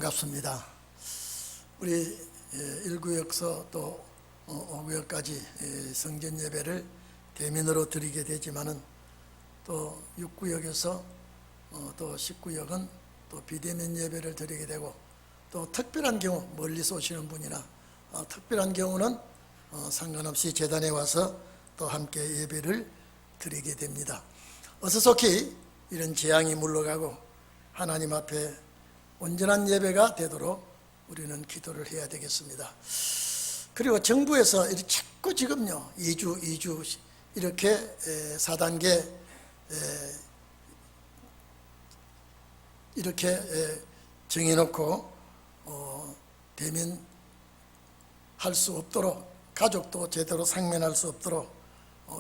반갑습니다. 우리 1구역서 또 5구역까지 성전 예배를 대면으로 드리게 되지만은 또 6구역에서 또 10구역은 또 비대면 예배를 드리게 되고, 또 특별한 경우 멀리서 오시는 분이나 특별한 경우는 상관없이 재단에 와서 또 함께 예배를 드리게 됩니다. 어서속히 이런 재앙이 물러가고 하나님 앞에 온전한 예배가 되도록 우리는 기도를 해야 되겠습니다. 그리고 정부에서 자꾸 지금요 2주 이렇게 4단계 이렇게 정해놓고 대면할 수 없도록, 가족도 제대로 상면할 수 없도록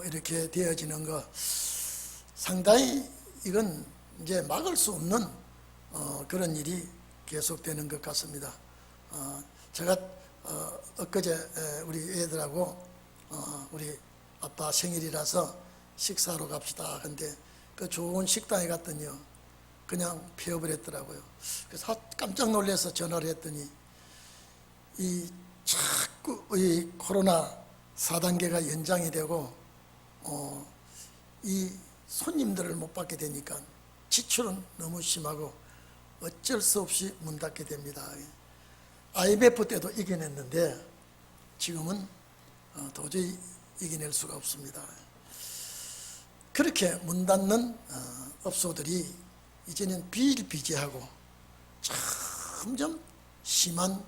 이렇게 되어지는 것, 상당히 이건 이제 막을 수 없는 그런 일이 계속되는 것 같습니다. 제가 엊그제 우리 애들하고 우리 아빠 생일이라서 식사하러 갑시다. 근데 그 좋은 식당에 갔더니요 그냥 폐업을 그래서 깜짝 놀라서 전화를 했더니 자꾸 이 코로나 4단계가 연장이 되고 이 손님들을 못 받게 되니까 지출은 너무 심하고 어쩔 수 없이 문 닫게 됩니다. IMF 때도 이겨냈는데 지금은 도저히 이겨낼 수가 없습니다. 그렇게 문 닫는 업소들이 이제는 비일비재하고 점점 심한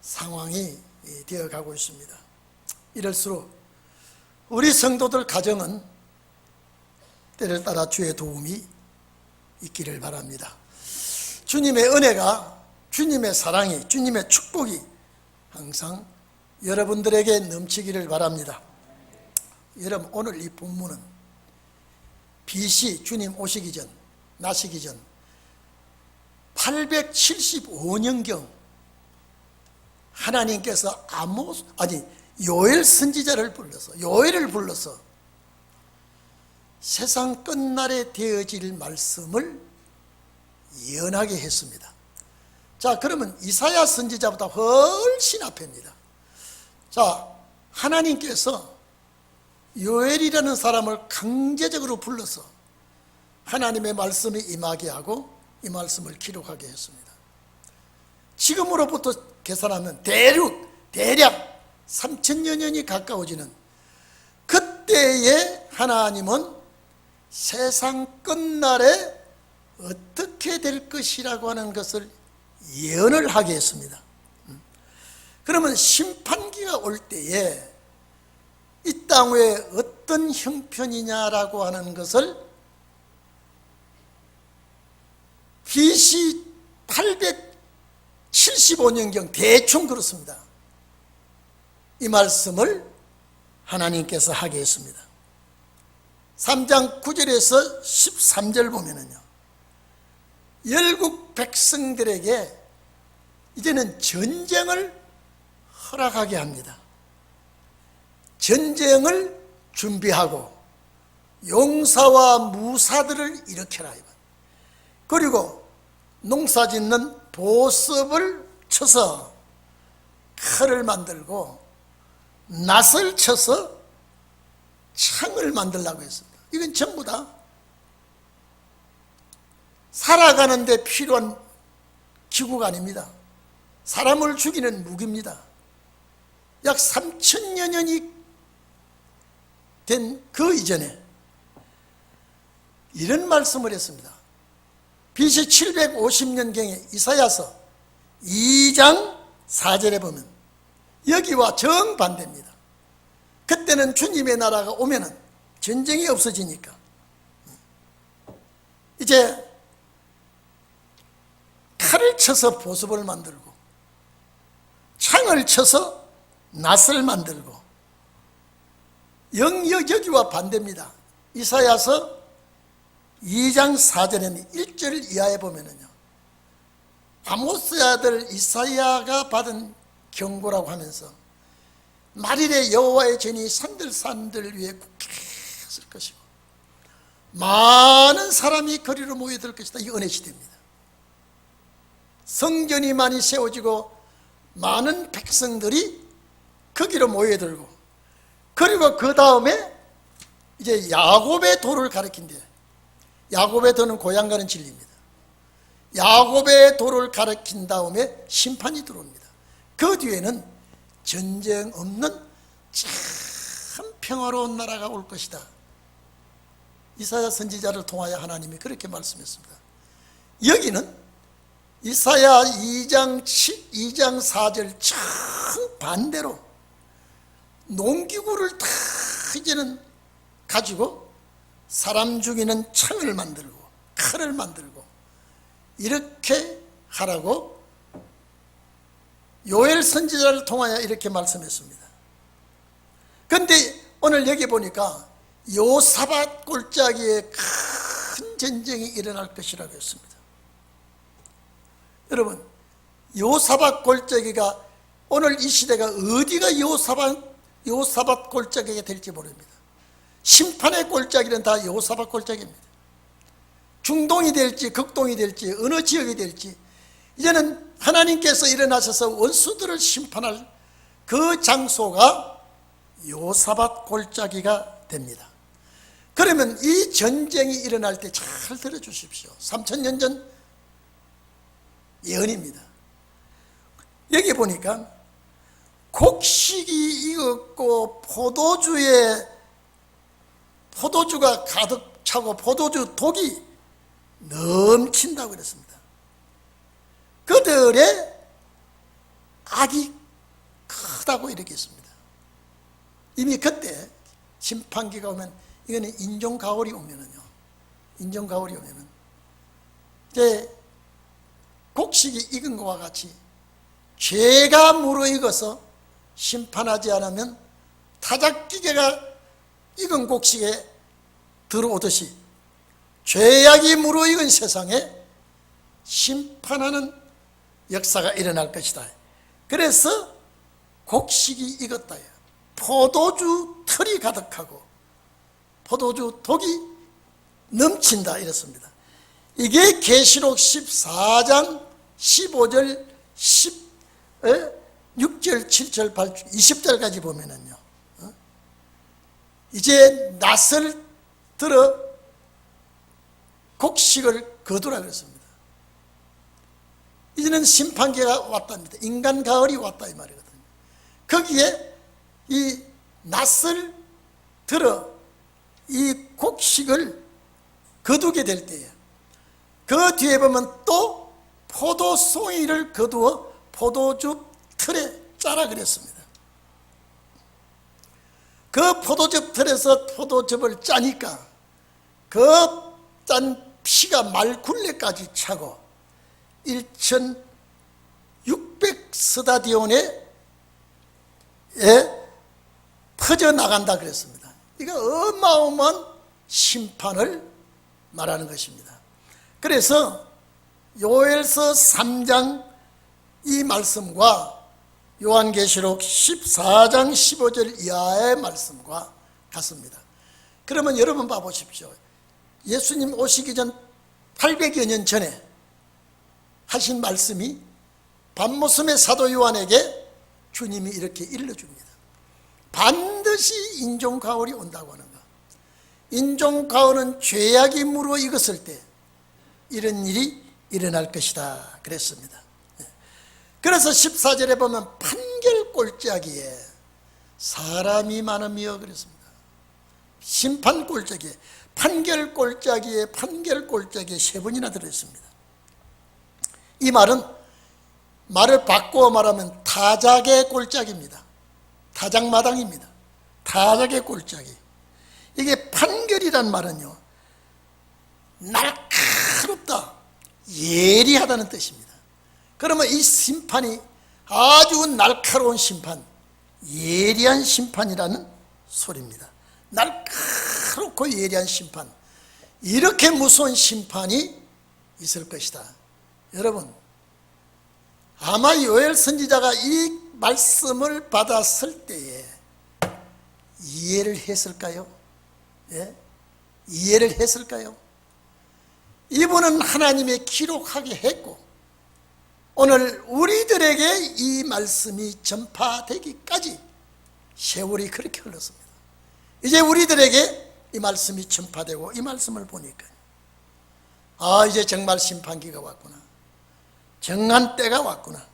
상황이 되어가고 있습니다. 이럴수록 우리 성도들 가정은 때를 따라 주의 도움이 있기를 바랍니다. 주님의 은혜가, 주님의 사랑이, 주님의 축복이 항상 여러분들에게 넘치기를 바랍니다. 여러분, 오늘 이 본문은 BC 주님 오시기 전, 나시기 전 875년경 하나님께서 요엘 선지자를 불러서, 요엘을 불러서 세상 끝날에 되어질 말씀을 예언하게 했습니다. 자, 그러면 이사야 선지자보다 훨씬 앞입니다. 자, 하나님께서 요엘이라는 사람을 강제적으로 불러서 하나님의 말씀이 임하게 하고 이 말씀을 기록하게 했습니다. 지금으로부터 계산하면 대략 3000여 년이 가까워지는 그때에 하나님은 세상 끝날에 어떻게 될 것이라고 하는 것을 예언을 하게 했습니다. 그러면 심판기가 올 때에 이 땅 위에 어떤 형편이냐라고 하는 것을 BC 875년경 대충 그렇습니다. 이 말씀을 하나님께서 하게 했습니다. 3장 9절에서 13절 보면은요, 열국 백성들에게 이제는 전쟁을 허락하게 합니다. 전쟁을 준비하고 용사와 무사들을 일으켜라. 그리고 농사짓는 보습을 쳐서 칼을 만들고 낫을 쳐서 창을 만들라고 했습니다. 이건 전부 다 살아가는 데 필요한 기구가 아닙니다. 사람을 죽이는 무기입니다. 약 3000여 년이 된 그 이전에 이런 말씀을 했습니다. BC 750년경에 이사야서 2장 4절에 보면 여기와 정반대입니다. 그때는 주님의 나라가 오면은 전쟁이 없어지니까 이제 칼을 쳐서 보습을 만들고 창을 쳐서 낫을 만들고, 여기와 반대입니다. 이사야서 2장 4절에는 1절 이하에 보면은요, 아모스의 아들 이사야가 받은 경고라고 하면서 말일에 여호와의 전이 산들 위에 굳겠을 것이고 많은 사람이 거리로 모여들 것이다. 이 은혜 시대입니다. 성전이 많이 세워지고 많은 백성들이 거기로 모여들고, 그리고 그 다음에 이제 야곱의 도를 가리킨대요. 야곱의 도는 고향 가는 진리입니다. 야곱의 도를 가리킨 다음에 심판이 들어옵니다. 그 뒤에는 전쟁 없는 참 평화로운 나라가 올 것이다. 이사야 선지자를 통하여 하나님이 그렇게 말씀했습니다. 여기는 이사야 2장 4절 정반대로 농기구를 다 이제는 가지고 사람 죽이는 창을 만들고 칼을 만들고 이렇게 하라고 요엘 선지자를 통하여 이렇게 말씀했습니다. 그런데 오늘 여기 보니까 요사밧 골짜기에 큰 전쟁이 일어날 것이라고 했습니다. 여러분, 요사밧 골짜기가 오늘 이 시대가 어디가 요사밧 골짜기가 될지 모릅니다. 심판의 골짜기는 다 요사밧 골짜기입니다. 중동이 될지 극동이 될지 어느 지역이 될지 이제는 하나님께서 일어나셔서 원수들을 심판할 그 장소가 요사밧 골짜기가 됩니다. 그러면 이 전쟁이 일어날 때 잘 들어주십시오. 3000년 전 예언입니다. 여기 보니까 곡식이 익었고 포도주가 가득 차고 포도주 독이 넘친다고 그랬습니다. 그들의 악이 크다고 이렇게 했습니다. 이미 그때 심판기가 오면, 이거는 인종가을이 오면은요, 인종가을이 오면은 이제 곡식이 익은 것과 같이 죄가 무르익어서 심판하지 않으면 타작기계가 익은 곡식에 들어오듯이 죄악이 무르익은 세상에 심판하는 역사가 일어날 것이다. 그래서 곡식이 익었다. 포도주 털이 가득하고 포도주 독이 넘친다 이랬습니다. 이게 계시록 14장 15절 6절 7절 8절 20절까지 보면은요, 이제 낯을 들어 곡식을 거두라 그랬습니다. 이제는 심판기가 왔답니다. 인간 가을이 왔다 이 말이거든요. 거기에 이 낯을 들어 이 곡식을 거두게 될 때에 그 뒤에 보면 또 포도송이를 거두어 포도주 틀에 짜라 그랬습니다. 그 포도즙 틀에서 포도즙을 짜니까 그 짠 피가 말굴레까지 차고 1600스타디온에 퍼져나간다 그랬습니다. 이거 어마어마한 심판을 말하는 것입니다. 그래서 요엘서 3장 이 말씀과 요한계시록 14장 15절 이하의 말씀과 같습니다. 그러면 여러분 봐보십시오. 예수님 오시기 전 800여 년 전에 하신 말씀이 밤모섬의 사도 요한에게 주님이 이렇게 일러줍니다. 반드시 인종가을이 온다고 하는 것. 인종가을은 죄악이 무르익었을 때 이런 일이 일어날 것이다 그랬습니다. 그래서 14절에 보면 판결골짜기에 사람이 많으며 그랬습니다. 심판골짜기에 판결골짜기에 세 번이나 들어있습니다. 이 말은 말을 바꾸어 말하면 타작의 골짜기입니다. 타작마당입니다. 타작의 골짜기. 이게 판결이란 말은요, 날카롭다, 예리하다는 뜻입니다. 그러면 이 심판이 아주 날카로운 심판, 예리한 심판이라는 소리입니다. 날카롭고 예리한 심판, 이렇게 무서운 심판이 있을 것이다. 여러분, 아마 요엘 선지자가 이 말씀을 받았을 때에 이해를 했을까요? 예? 이해를 했을까요? 이분은 하나님의 기록하게 했고 오늘 우리들에게 이 말씀이 전파되기까지 세월이 그렇게 흘렀습니다. 이제 우리들에게 이 말씀이 전파되고 이 말씀을 보니까 이제 정말 심판기가 왔구나. 정한 때가 왔구나.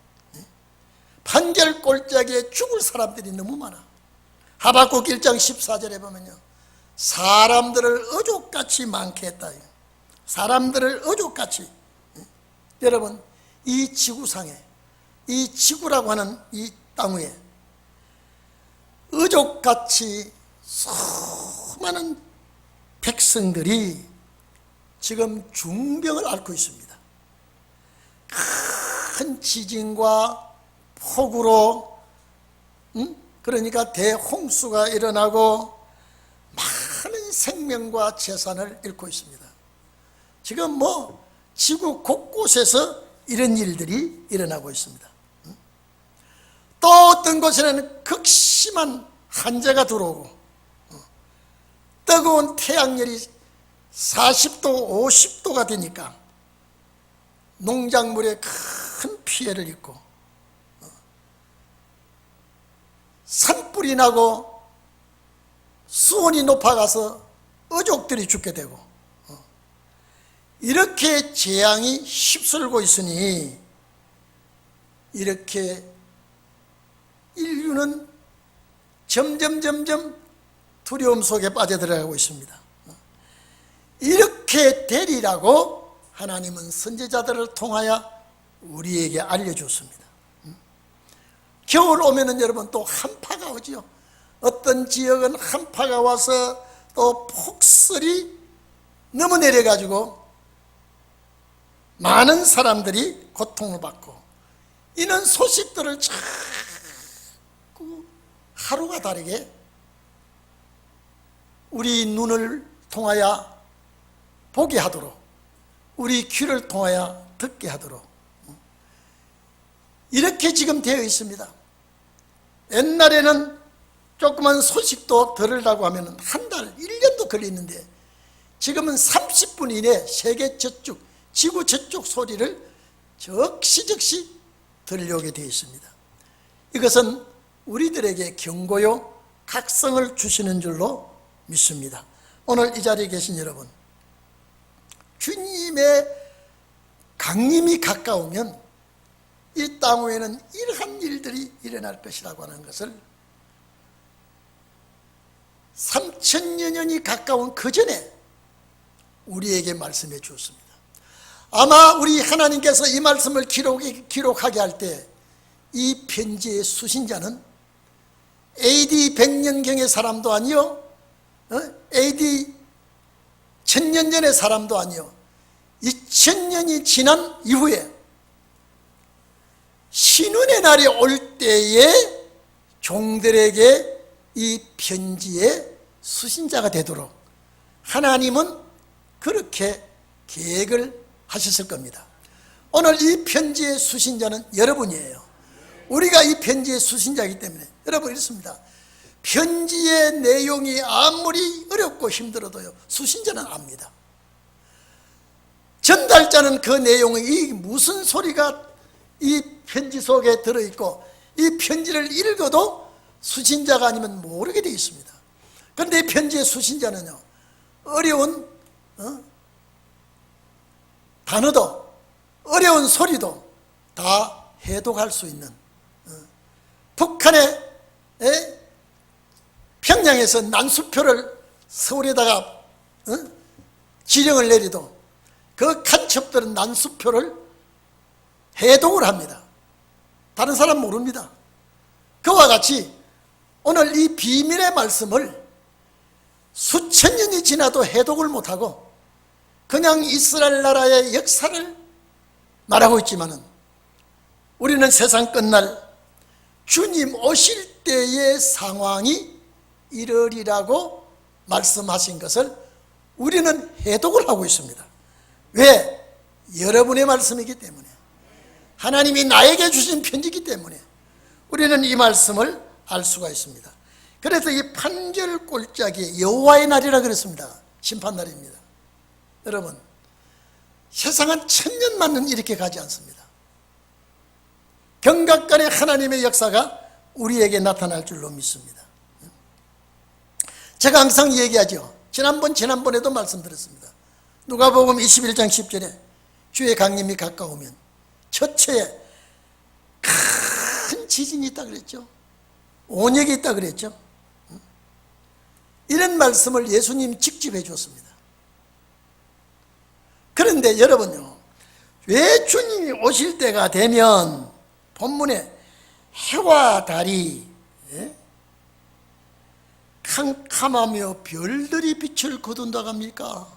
판결 골짜기에 죽을 사람들이 너무 많아. 하박국 1장 14절에 보면요, 사람들을 어족같이 많게 했다. 사람들을 어족같이. 여러분, 이 지구상에, 이 지구라고 하는 이 땅 위에 어족같이 수많은 백성들이 지금 중병을 앓고 있습니다. 큰 지진과 폭우로, 그러니까 대홍수가 일어나고 많은 생명과 재산을 잃고 있습니다. 지금 지구 곳곳에서 이런 일들이 일어나고 있습니다. 또 어떤 곳에는 극심한 한재가 들어오고 뜨거운 태양열이 40도, 50도가 되니까 농작물에 큰 피해를 입고 산불이 나고 수온이 높아가서 어족들이 죽게 되고 이렇게 재앙이 휩쓸고 있으니 이렇게 인류는 점점 두려움 속에 빠져들어가고 있습니다. 이렇게 되리라고 하나님은 선지자들을 통하여 우리에게 알려줬습니다. 겨울 오면은 여러분 또 한파가 오죠. 어떤 지역은 한파가 와서 또 폭설이 너무 내려가지고 많은 사람들이 고통을 받고, 이런 소식들을 자꾸 하루가 다르게 우리 눈을 통하여 보게 하도록, 우리 귀를 통하여 듣게 하도록 이렇게 지금 되어 있습니다. 옛날에는 조그만 소식도 들으려고 하면 한 달, 1년도 걸리는데 지금은 30분 이내 세계 저쪽, 지구 저쪽 소리를 적시적시 들려오게 되어 있습니다. 이것은 우리들에게 경고요, 각성을 주시는 줄로 믿습니다. 오늘 이 자리에 계신 여러분, 주님의 강림이 가까우면 이 땅 위에는 이러한 일들이 일어날 것이라고 하는 것을 3000여 년이 가까운 그 전에 우리에게 말씀해 주었습니다. 아마 우리 하나님께서 이 말씀을 기록하게 할 때 이 편지의 수신자는 AD 100년경의 사람도 아니요, AD 1000년 전의 사람도 아니요, 2000년이 지난 이후에 신운의 날이 올 때에 종들에게 이 편지의 수신자가 되도록 하나님은 그렇게 계획을 하셨을 겁니다. 오늘 이 편지의 수신자는 여러분이에요. 우리가 이 편지의 수신자이기 때문에 여러분 이렇습니다. 편지의 내용이 아무리 어렵고 힘들어도요, 수신자는 압니다. 전달자는 그 내용이 무슨 소리가 이 편지 속에 들어있고 이 편지를 읽어도 수신자가 아니면 모르게 되어 있습니다. 그런데 이 편지의 수신자는요, 어려운 단어도 어려운 소리도 다 해독할 수 있는, 북한의 평양에서 난수표를 서울에다가 지령을 내리도 그 간첩들은 난수표를 해독을 합니다. 다른 사람 모릅니다. 그와 같이 오늘 이 비밀의 말씀을 수천 년이 지나도 해독을 못하고 그냥 이스라엘 나라의 역사를 말하고 있지만은 우리는 세상 끝날 주님 오실 때의 상황이 이러리라고 말씀하신 것을 우리는 해독을 하고 있습니다. 왜? 여러분의 말씀이기 때문에, 하나님이 나에게 주신 편지이기 때문에 우리는 이 말씀을 알 수가 있습니다. 그래서 이 판결 골짜기에 여호와의 날이라 그랬습니다. 심판날입니다. 여러분, 세상은 1000년만은 이렇게 가지 않습니다. 경각간의 하나님의 역사가 우리에게 나타날 줄로 믿습니다. 제가 항상 얘기하죠. 지난번에도 말씀드렸습니다. 누가복음 21장 10절에 주의 강림이 가까우면 처처에 큰 지진이 있다 그랬죠. 온역이 있다 그랬죠. 이런 말씀을 예수님이 직접 해주었습니다. 그런데 여러분요, 왜 주님이 오실 때가 되면 본문에 해와 달이 캄캄하며 별들이 빛을 거둔다고 합니까?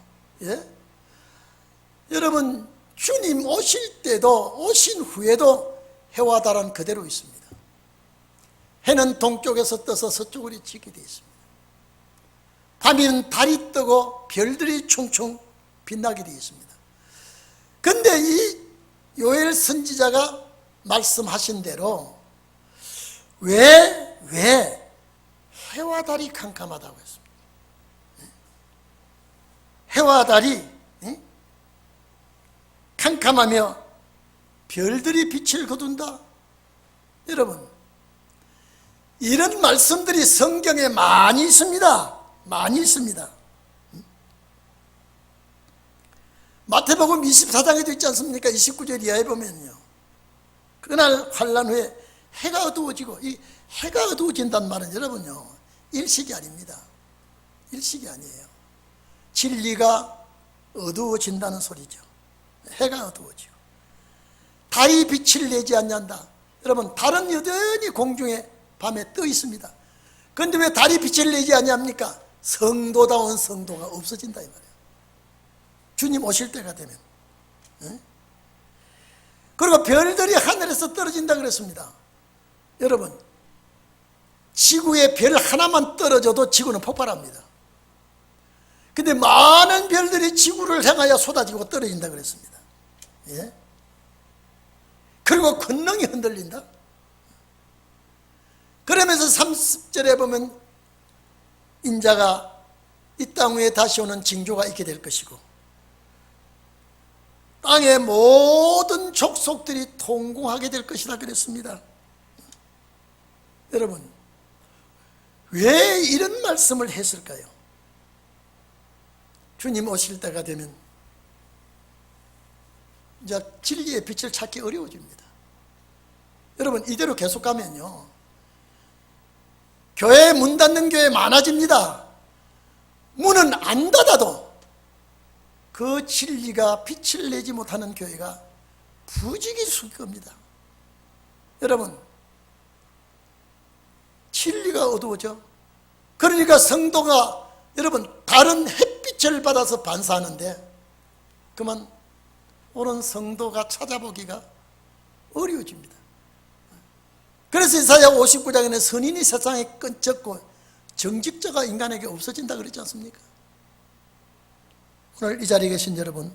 여러분, 주님 오실 때도 오신 후에도 해와 달은 그대로 있습니다. 해는 동쪽에서 떠서 서쪽으로 지게 되어 있습니다. 밤이면 달이 뜨고 별들이 충충 빛나게 되어 있습니다. 그런데 이 요엘 선지자가 말씀하신 대로 왜 해와 달이 캄캄하다고 했습니다. 해와 달이 캄캄하며 별들이 빛을 거둔다. 여러분, 이런 말씀들이 성경에 많이 있습니다. 많이 있습니다. 마태복음 24장에도 있지 않습니까? 29절 이하에 보면요, 그날 환란 후에 해가 어두워지고, 이 해가 어두워진다는 말은 여러분요, 일식이 아닙니다. 일식이 아니에요. 진리가 어두워진다는 소리죠. 해가 어두워지고 달이 빛을 내지 않는다. 여러분, 달은 여전히 공중에 밤에 떠 있습니다. 그런데 왜 달이 빛을 내지 않냐합니까? 성도다운 성도가 없어진다 이 말이에요. 주님 오실 때가 되면. 그리고 별들이 하늘에서 떨어진다 그랬습니다. 여러분, 지구에 별 하나만 떨어져도 지구는 폭발합니다. 근데 많은 별들이 지구를 향하여 쏟아지고 떨어진다 그랬습니다. 그리고 권능이 흔들린다. 그러면서 30절에 보면 인자가 이 땅 위에 다시 오는 징조가 있게 될 것이고 땅의 모든 족속들이 통공하게 될 것이다 그랬습니다. 여러분, 왜 이런 말씀을 했을까요? 주님 오실 때가 되면 이제 진리의 빛을 찾기 어려워집니다. 여러분, 이대로 계속 가면요, 교회 문 닫는 교회 많아집니다. 문은 안 닫아도 그 진리가 빛을 내지 못하는 교회가 부지기수일 겁니다. 여러분, 진리가 어두워져. 그러니까 성도가 여러분 다른 햇빛을 받아서 반사하는데 그만 옳은 성도가 찾아보기가 어려워집니다. 그래서 이사야 59장에는 선인이 세상에 끈적고 정직자가 인간에게 없어진다 그랬지 않습니까? 오늘 이 자리에 계신 여러분,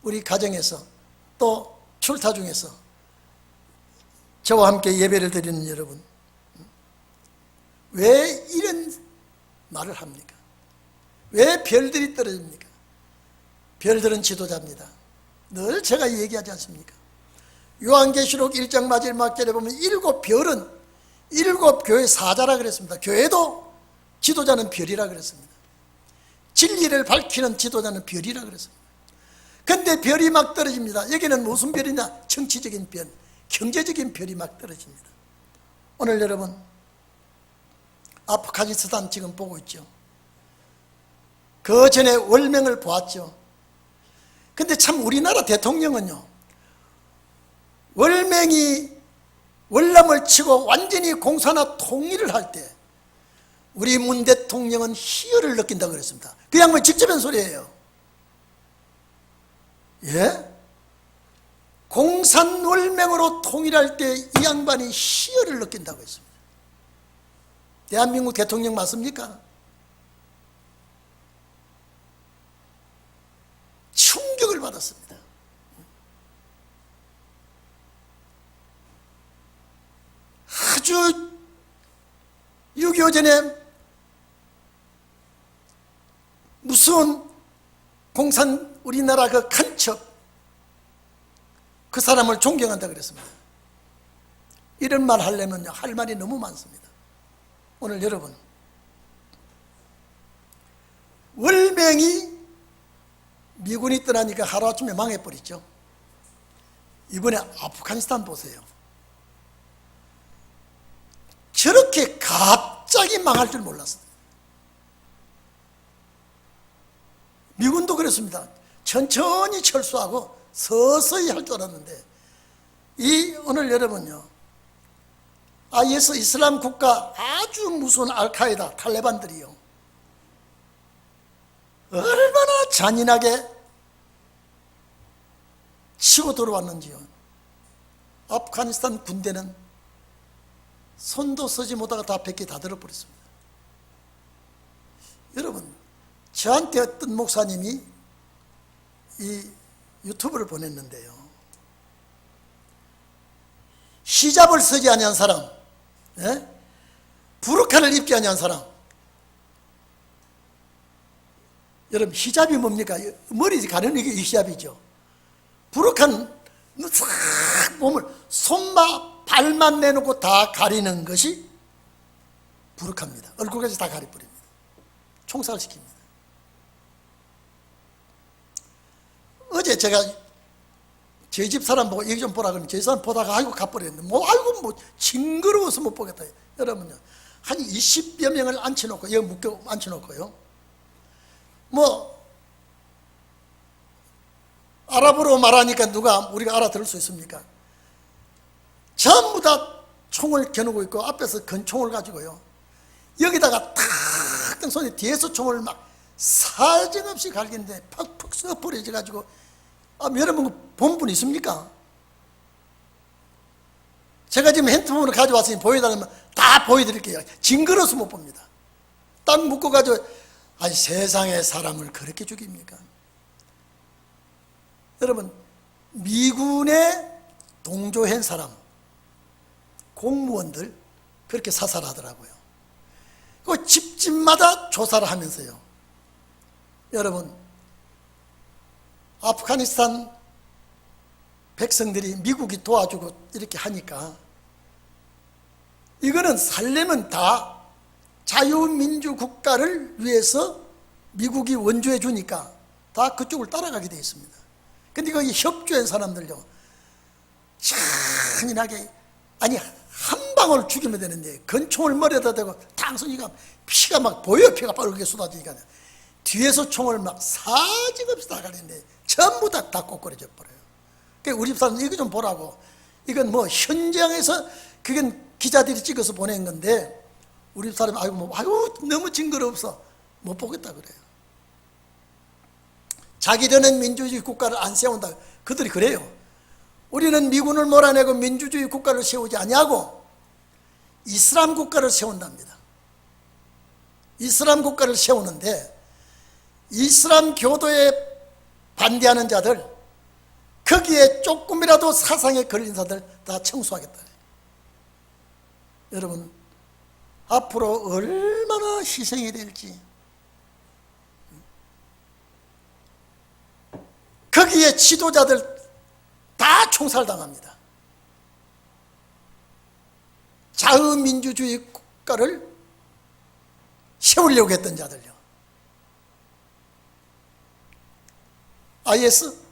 우리 가정에서 또 출타 중에서 저와 함께 예배를 드리는 여러분, 왜 이런 말을 합니까? 왜 별들이 떨어집니까? 별들은 지도자입니다. 늘 제가 얘기하지 않습니까? 요한계시록 1장 마지막 절에 보면 7별은 7교회 사자라 그랬습니다. 교회도 지도자는 별이라 그랬습니다. 진리를 밝히는 지도자는 별이라 그랬습니다. 근데 별이 막 떨어집니다. 여기는 무슨 별이냐? 정치적인 별, 경제적인 별이 막 떨어집니다. 오늘 여러분, 아프가니스탄 지금 보고 있죠. 그 전에 월명을 보았죠. 근데 참 우리나라 대통령은요, 월맹이 월남을 치고 완전히 공산화 통일을 할 때 우리 문 대통령은 희열을 느낀다고 그랬습니다. 그 양반이 직접 한 소리예요. 공산월맹으로 통일할 때 이 양반이 희열을 느낀다고 했습니다. 대한민국 대통령 맞습니까? 충격을 받았습니다. 아주 6.25 전에 무서운 우리나라 그 간첩, 그 사람을 존경한다 그랬습니다. 이런 말 하려면 할 말이 너무 많습니다. 오늘 여러분, 월맹이 미군이 떠나니까 하루아침에 망해버리죠. 이번에 아프가니스탄 보세요. 저렇게 갑자기 망할 줄 몰랐어요. 미군도 그렇습니다. 천천히 철수하고 서서히 할 줄 알았는데, 오늘 여러분요, IS 이슬람 국가 아주 무서운 알카에다 탈레반들이요, 얼마나 잔인하게 치고 들어왔는지요. 아프가니스탄 군대는 손도 쓰지 못하고 다 뺏기 다 들어버렸습니다. 여러분, 저한테 어떤 목사님이 이 유튜브를 보냈는데요, 히잡을 쓰지 아니한 사람, 부르카를 입지 아니한 사람, 여러분 히잡이 뭡니까? 머리 가리는 게 히잡이죠. 부르카는 싹 몸을 손만 발만 내놓고 다 가리는 것이 부르카입니다. 얼굴까지 다 가려버립니다. 총살시킵니다. 어제 제가 저희 집 사람 보고 여기 좀 보라 그러면 저희 사람 보다가 아이고 가버렸는데 징그러워서 못 보겠다. 여러분요, 한 20여 명을 앉혀놓고 여기 묶여 앉혀놓고요, 아랍어로 말하니까 누가 우리가 알아들을 수 있습니까? 전부 다 총을 겨누고 있고 앞에서 건총을 가지고요, 여기다가 탁 뜬 손에 뒤에서 총을 막 사정없이 갈기는데 팍팍 썩어버려져 가지고, 여러분 본 분 있습니까? 제가 지금 핸드폰을 가져왔으니 보여달라면 다 보여드릴게요. 징그러워서 못 봅니다. 딱 묶어가지고, 아니 세상에 사람을 그렇게 죽입니까? 여러분, 미군에 동조한 사람, 공무원들 그렇게 사살하더라고요. 그 집집마다 조사를 하면서요, 여러분, 아프가니스탄 백성들이 미국이 도와주고 이렇게 하니까, 이거는 살려면 다 자유민주국가를 위해서 미국이 원조해 주니까 다 그쪽을 따라가게 되어 있습니다. 근데 거기 협조한 사람들요, 잔인하게, 아니 한 방울 죽이면 되는데 건총을 머리에다 대고 탕순이가 피가 막 보여, 피가 빠르게 쏟아지니까 뒤에서 총을 막 사정없이 다 가리는데 전부 다 꼬꾸라져 버려요. 그러니까 우리 사람 이거 좀 보라고, 이건 현장에서 그건 기자들이 찍어서 보낸 건데, 우리 사람이 아이고 너무 징그러워서 못 보겠다 그래요. 자기들은 민주주의 국가를 안 세운다, 그들이 그래요. 우리는 미군을 몰아내고 민주주의 국가를 세우지 아니하고 이슬람 국가를 세운답니다. 이슬람 국가를 세우는데, 이슬람 교도에 반대하는 자들, 거기에 조금이라도 사상에 걸린 자들 다 청소하겠다. 여러분, 앞으로 얼마나 희생이 될지, 거기에 지도자들 다 총살당합니다. 자유민주주의 국가를 세우려고 했던 자들요, IS,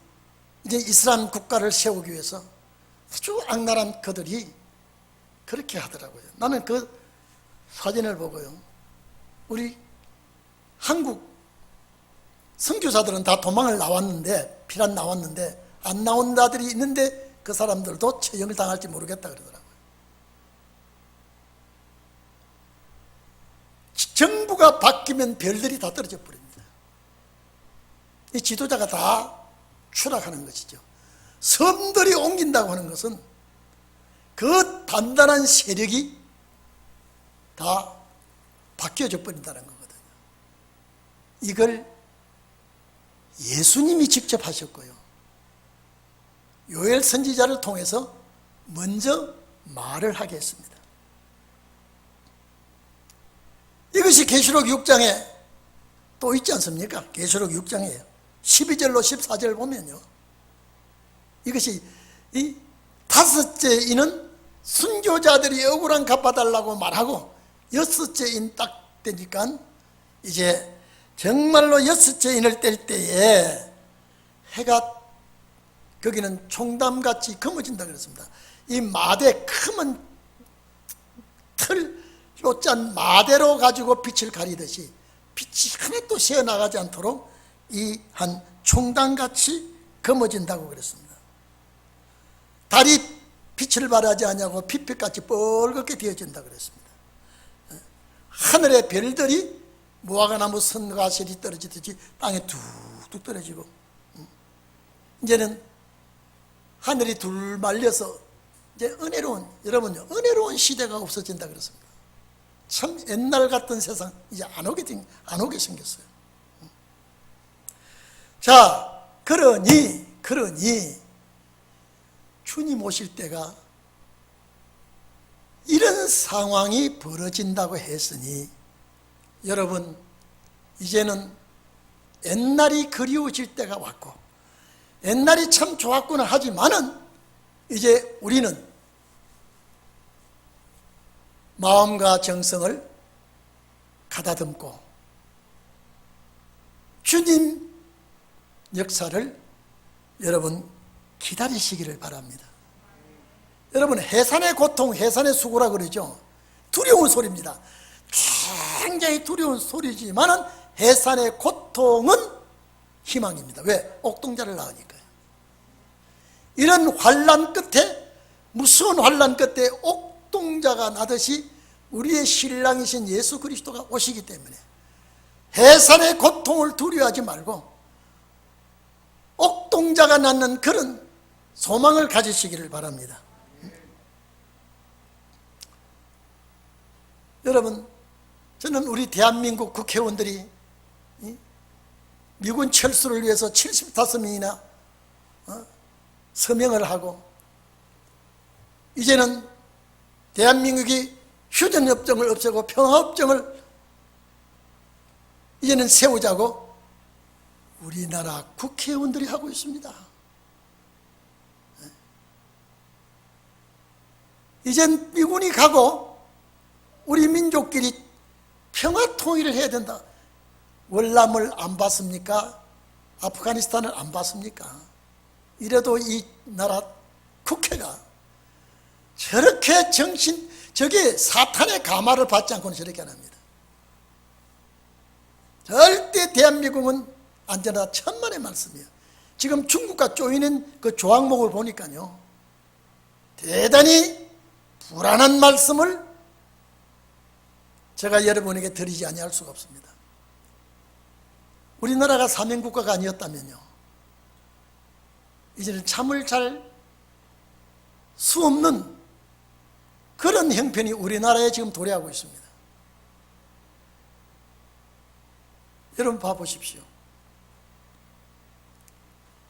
이제 이슬람 국가를 세우기 위해서 아주 악랄한 그들이 그렇게 하더라고요. 나는 그 사진을 보고요, 우리 한국 선교사들은 다 도망을 나왔는데, 피난 나왔는데, 안 나온 자들이 있는데 그 사람들도 처형을 당할지 모르겠다 그러더라고요. 정부가 바뀌면 별들이 다 떨어져 버립니다. 이 지도자가 다 추락하는 것이죠. 섬들이 옮긴다고 하는 것은 그 단단한 세력이 다 바뀌어져 버린다는 거거든요. 이걸 예수님이 직접 하셨고요, 요엘 선지자를 통해서 먼저 말을 하게 했습니다. 이것이 계시록 6장에 또 있지 않습니까? 계시록 6장이에요. 12절로 14절 보면요, 이것이 이 다섯째 이는 순교자들이 억울한 갚아달라고 말하고 여섯째인 딱 되니까 이제 정말로 여섯째인을 뗄 때에 해가 거기는 총담같이 검어진다 그랬습니다. 이 마대 크면 틀로 짠 마대로 가지고 빛을 가리듯이 빛이 하나도 새어나가지 않도록 이 한 총담같이 검어진다고 그랬습니다. 달이 빛을 발하지 않냐고 핏빛같이 뻘겋게 되어진다 그랬습니다. 하늘의 별들이 무화과나무 선과실이 떨어지듯이 땅에 툭툭 떨어지고, 이제는 하늘이 둘 말려서 이제 은혜로운, 여러분요, 은혜로운 시대가 없어진다 그랬습니다. 참 옛날 같은 세상 이제 안 오게 생겼어요. 자, 그러니 주님 오실 때가 이런 상황이 벌어진다고 했으니 여러분, 이제는 옛날이 그리워질 때가 왔고 옛날이 참 좋았구나 하지만은 이제 우리는 마음과 정성을 가다듬고 주님 역사를 여러분 기다리시기를 바랍니다. 여러분, 해산의 고통, 해산의 수고라 그러죠. 두려운 소리입니다. 굉장히 두려운 소리지만은 해산의 고통은 희망입니다. 왜? 옥동자를 낳으니까요. 이런 환난 끝에, 무서운 환난 끝에 옥동자가 나듯이 우리의 신랑이신 예수 그리스도가 오시기 때문에 해산의 고통을 두려워하지 말고 옥동자가 낳는 그런 소망을 가지시기를 바랍니다. 여러분, 저는 우리 대한민국 국회의원들이 미군 철수를 위해서 75명이나 서명을 하고 이제는 대한민국이 휴전협정을 없애고 평화협정을 이제는 세우자고 우리나라 국회의원들이 하고 있습니다. 이젠 미군이 가고 우리 민족끼리 평화 통일을 해야 된다. 월남을 안 봤습니까? 아프가니스탄을 안 봤습니까? 이래도 이 나라 국회가 저렇게 저게 사탄의 가마를 받지 않고는 저렇게 안 합니다. 절대 대한민국은 안전하다, 천만의 말씀이에요. 지금 중국과 쪼이는 그 조항목을 보니까요, 대단히 불안한 말씀을 제가 여러분에게 드리지 아니할 수가 없습니다. 우리나라가 사명국가가 아니었다면요, 이제는 잠을 잘 수 없는 그런 형편이 우리나라에 지금 도래하고 있습니다. 여러분 봐보십시오.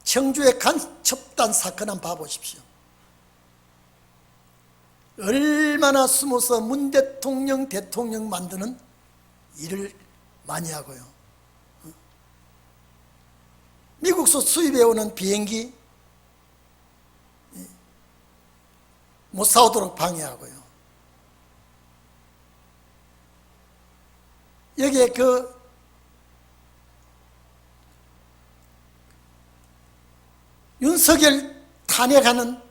청주의 간첩단 사건 한번 봐보십시오. 얼마나 숨어서 문 대통령 만드는 일을 많이 하고요. 미국서 수입해오는 비행기 못 사오도록 방해하고요. 여기에 윤석열 탄핵하는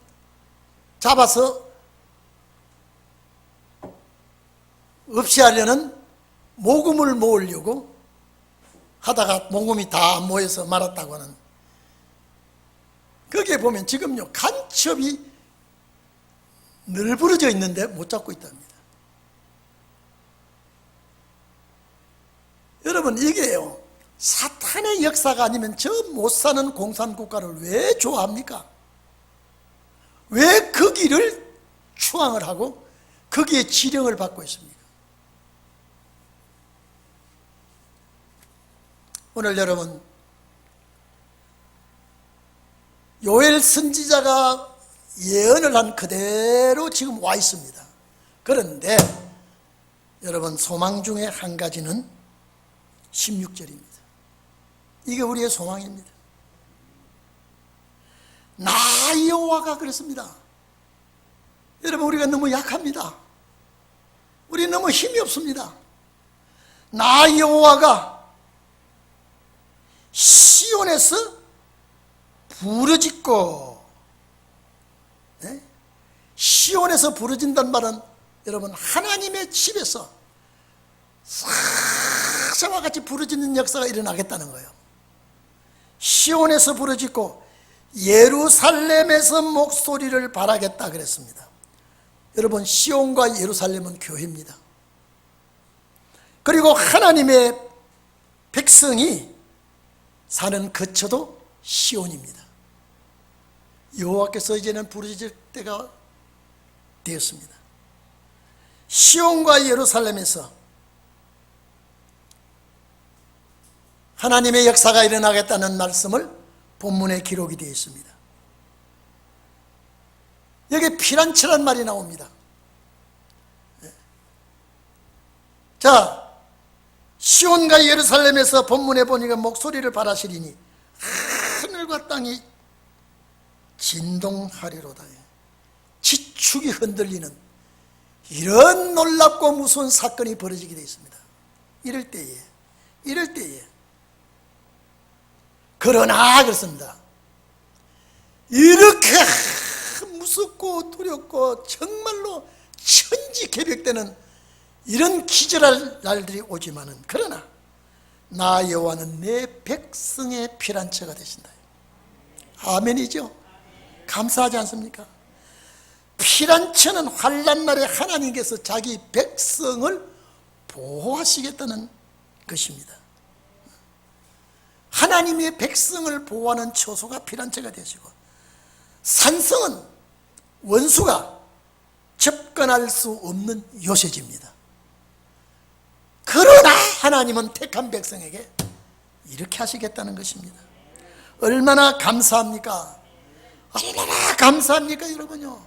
잡아서 없이 하려는 모금을 모으려고 하다가 모금이 다 모여서 말았다고 하는, 거기에 보면 지금요 간첩이 널브러져 있는데 못 잡고 있답니다. 여러분, 이게요 사탄의 역사가 아니면 저 못 사는 공산국가를 왜 좋아합니까? 왜 그 길을 추앙을 하고 거기에 지령을 받고 있습니까? 오늘 여러분, 요엘 선지자가 예언을 한 그대로 지금 와 있습니다. 그런데 여러분, 소망 중에 한 가지는 16절입니다. 이게 우리의 소망입니다. 나 여호와가 그랬습니다. 여러분, 우리가 너무 약합니다. 우리 너무 힘이 없습니다. 나 여호와가 시온에서 부르짖고, 네? 시온에서 부르짖는다는 말은 여러분, 하나님의 집에서 사자와 같이 부르짖는 역사가 일어나겠다는 거예요. 시온에서 부르짖고 예루살렘에서 목소리를 발하겠다 그랬습니다. 여러분, 시온과 예루살렘은 교회입니다. 그리고 하나님의 백성이 사는 거처도 시온입니다. 여호와께서 이제는 부르짖을 때가 되었습니다. 시온과 예루살렘에서 하나님의 역사가 일어나겠다는 말씀을 본문에 기록이 되어 있습니다. 여기 피란치란 말이 나옵니다. 자, 시온과 예루살렘에서 본문에 보니까 목소리를 발하시리니 하늘과 땅이 진동하리로다. 지축이 흔들리는 이런 놀랍고 무서운 사건이 벌어지게 되어 있습니다. 이럴 때에 그러나 그렇습니다. 이렇게 무섭고 두렵고 정말로 천지개벽되는 이런 기절할 날들이 오지만은, 그러나 나 여호와는 내 백성의 피난처가 되신다. 아멘이죠? 감사하지 않습니까? 피난처는 환난 날에 하나님께서 자기 백성을 보호하시겠다는 것입니다. 하나님의 백성을 보호하는 처소가 피난처가 되시고, 산성은 원수가 접근할 수 없는 요새지입니다. 그러나 하나님은 택한 백성에게 이렇게 하시겠다는 것입니다. 얼마나 감사합니까? 얼마나 감사합니까, 여러분요.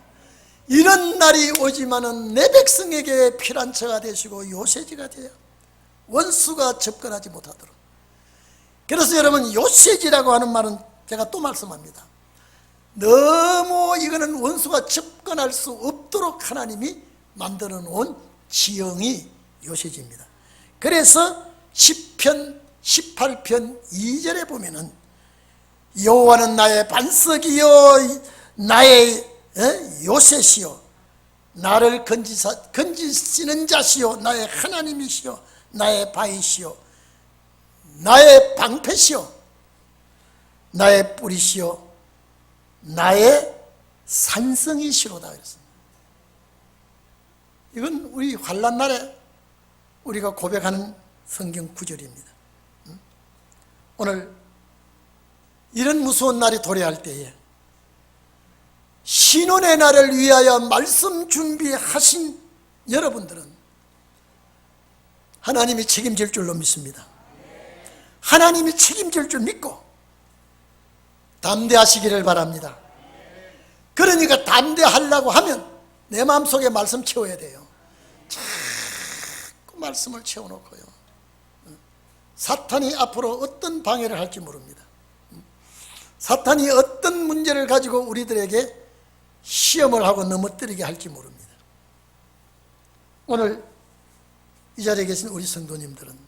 이런 날이 오지만은 내 백성에게 피난처가 되시고 요새지가 되어 원수가 접근하지 못하도록. 그래서 여러분, 요새지라고 하는 말은 제가 또 말씀합니다. 너무 이거는 원수가 접근할 수 없도록 하나님이 만들어 놓은 지형이 요새지입니다. 그래서 시편 18편 2절에 보면은 여호와는 나의 반석이요 나의 요새시요 나를 건지시는 자시요 나의 하나님이시요 나의 바위시요 나의 방패시요 나의 뿌리시요 나의 산성이시로다 그랬습니다. 이건 우리 환난 날에 우리가 고백하는 성경 구절입니다. 오늘 이런 무서운 날이 도래할 때에 신혼의 날을 위하여 말씀 준비하신 여러분들은 하나님이 책임질 줄로 믿습니다. 하나님이 책임질 줄 믿고 담대하시기를 바랍니다. 그러니까 담대하려고 하면 내 마음속에 말씀 채워야 돼요. 자꾸 말씀을 채워놓고요, 사탄이 앞으로 어떤 방해를 할지 모릅니다. 사탄이 어떤 문제를 가지고 우리들에게 시험을 하고 넘어뜨리게 할지 모릅니다. 오늘 이 자리에 계신 우리 성도님들은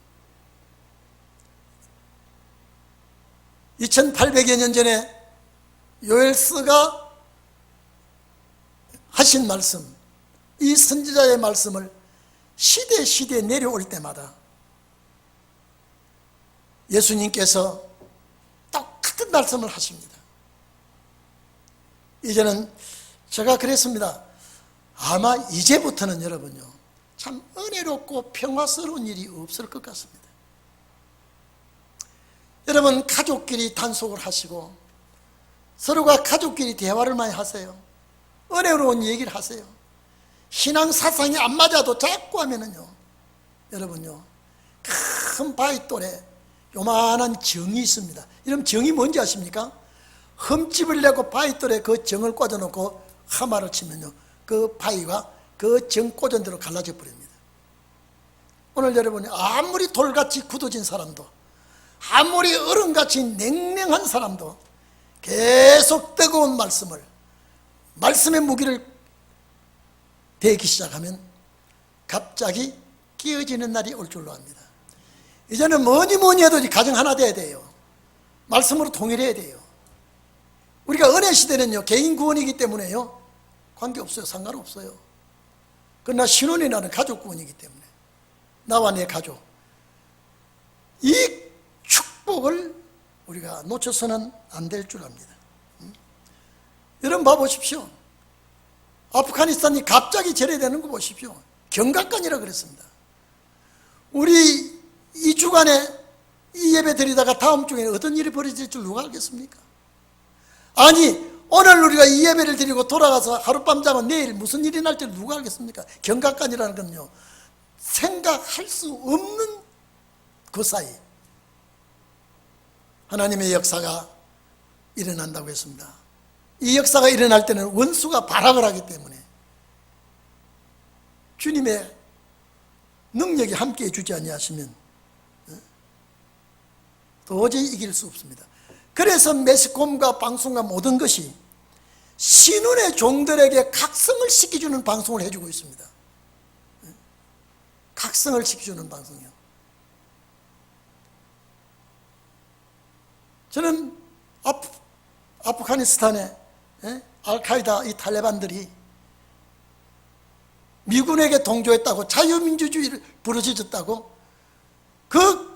2800여 년 전에 요엘서가 하신 말씀, 이 선지자의 말씀을 시대에 내려올 때마다 예수님께서 똑같은 말씀을 하십니다. 이제는 제가 그랬습니다. 아마 이제부터는 여러분요, 참 은혜롭고 평화스러운 일이 없을 것 같습니다. 여러분, 가족끼리 단속을 하시고 서로가 가족끼리 대화를 많이 하세요. 은혜로운 얘기를 하세요. 신앙 사상이 안 맞아도 자꾸 하면은요, 여러분요, 큰 바위돌에 요만한 정이 있습니다. 이런 정이 뭔지 아십니까? 흠집을 내고 바위돌에 그 정을 꽂아놓고 하마를 치면요, 그 바위가 그 정 꽂은 대로 갈라져 버립니다. 오늘 여러분이 아무리 돌같이 굳어진 사람도, 아무리 얼음같이 냉랭한 사람도 계속 뜨거운 말씀의 무기를 되기 시작하면 갑자기 깨어지는 날이 올 줄로 압니다. 이제는 뭐니 해도 가정 하나 돼야 돼요. 말씀으로 통일해야 돼요. 우리가 은혜 시대는요, 개인 구원이기 때문에요, 관계없어요. 상관없어요. 그러나 신혼이라는 가족 구원이기 때문에 나와 내 가족, 이 축복을 우리가 놓쳐서는 안 될 줄 압니다. 여러분 봐보십시오. 아프가니스탄이 갑자기 제외되는 거 보십시오. 경각간이라 그랬습니다. 우리 2주간에 이 예배 드리다가 다음 주에 어떤 일이 벌어질 줄 누가 알겠습니까? 아니, 오늘 우리가 이 예배를 드리고 돌아가서 하룻밤 자면 내일 무슨 일이 날 줄 누가 알겠습니까? 경각간이라는 건요, 생각할 수 없는 그 사이 하나님의 역사가 일어난다고 했습니다. 이 역사가 일어날 때는 원수가 발악을 하기 때문에 주님의 능력이 함께해 주지 아니하시면 도저히 이길 수 없습니다. 그래서 매스컴과 방송과 모든 것이 신혼의 종들에게 각성을 시켜주는 방송을 해주고 있습니다. 각성을 시켜주는 방송이요. 저는 아프가니스탄에 알카이다 이 탈레반들이 미군에게 동조했다고, 자유민주주의를 부르짖었다고, 그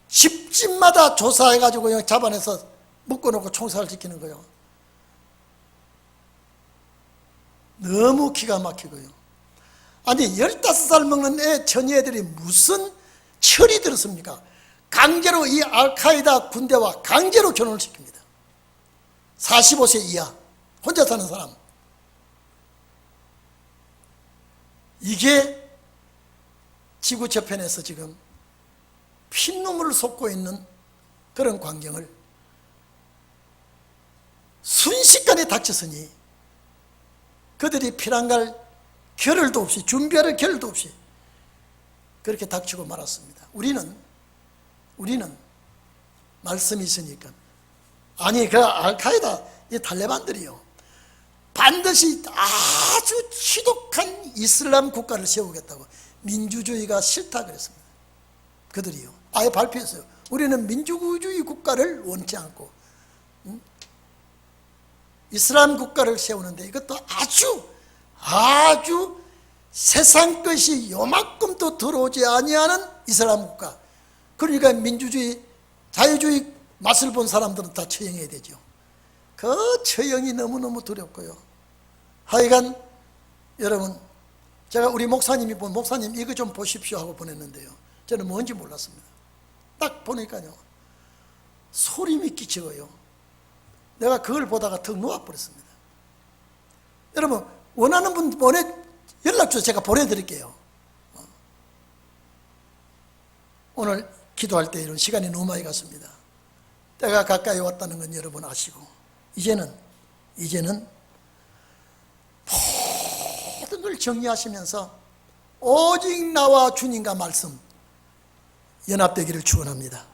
집집마다 조사해가지고 그냥 잡아내서 묶어놓고 총살을 시키는 거예요. 너무 기가 막히고요. 아니, 15살 먹는 애 처녀애들이 무슨 철이 들었습니까? 강제로 이 알카이다 군대와 강제로 결혼을 시킵니다. 45세 이하 혼자 사는 사람. 이게 지구 저편에서 지금 피눈물을 쏟고 있는 그런 광경을 순식간에 닥쳤으니 그들이 피난갈 겨를도 없이, 준비할 겨를도 없이 그렇게 닥치고 말았습니다. 우리는 말씀이 있으니까, 아니 그 알카이다 이 탈레반들이요, 반드시 아주 지독한 이슬람 국가를 세우겠다고, 민주주의가 싫다 그랬습니다. 그들이요, 아예 발표했어요. 우리는 민주주의 국가를 원치 않고 이슬람 국가를 세우는데, 이것도 아주 세상 것이 요만큼도 들어오지 아니하는 이슬람 국가. 그러니까 민주주의, 자유주의 맛을 본 사람들은 다 처형해야 되죠. 그 처형이 너무너무 두렵고요. 하여간 여러분, 제가 우리 목사님이 목사님 이거 좀 보십시오 하고 보냈는데요, 저는 뭔지 몰랐습니다. 딱 보니까요, 소름이 끼치고요, 내가 그걸 보다가 턱 놓아버렸습니다. 여러분, 원하는 분 연락 주세요. 제가 보내드릴게요. 오늘 기도할 때 이런 시간이 너무 많이 갔습니다. 때가 가까이 왔다는 건 여러분 아시고, 이제는 모든 걸 정리하시면서 오직 나와 주님과 말씀 연합되기를 축원합니다.